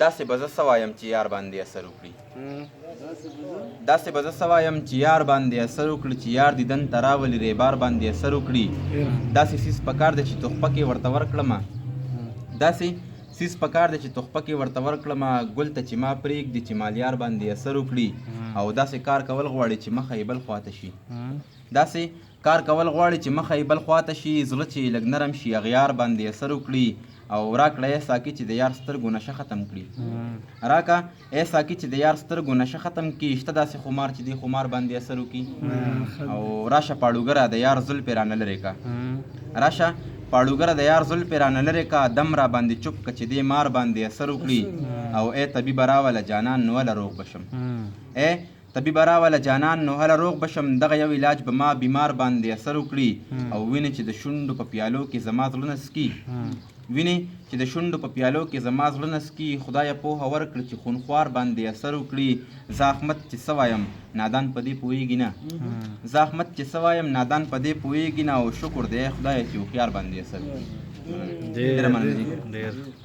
داسې به زه څه وایم چې یار باندې اثر وکړي داسې به زه څه وایم چې یار باندې اثر وکړي چې یار دیدن ته راولي ریبار باندې اثر وکړي داسې څیز پکار دی چې تحفه کې ورته ورکړمه داسې څیز پکار دی چې تحفه کې ورته ورکړمه ګل ته چې ما پرېږدي چې مالیار باندې اثر وکړي او داسې کار کول غواړي چې مخه یې بل خواته شي داسې کار کول غواړي چې مخه یې بل خواته شي زړه چې لږ نرم شي اغیار باندې اثر وکړي او راکړه ای ساقي چې د یار سترګو نشه ختم کړي راکه ای ساقي چې د یار سترګو نشه ختم کړي شته داسې خمار چې دې خمار باندې اثر وکړي او راشه پاړوګره د یار زلفې رانه لرې کا راشه پاړوګره د یار زلفې رانه لرې کا دم را باندې چوپ که چې دې مار باندې اثر وکړي او ای طبیبه راوله جانان نو هله روغ بشم ای طبیبه راوله جانان نو هله روغ بشم دغه یو علاج به ما بیمار باندې اثر وکړي او وینې چې د شونډو په پیالو کې زما زړه نسکي وینې چې د شونډو په پیالو کې زما زړه نسکي خدایه پوهه ورکړه چې خونخوار باندې اثر وکړي زه احمد چې څه وایم نادان په دې پوهېږي نه زه احمد چې څه وایم نادان په دې پوهېږي نه او شکر دی خدایه چې هوښیار باندې اثر وکړي ډېره مننه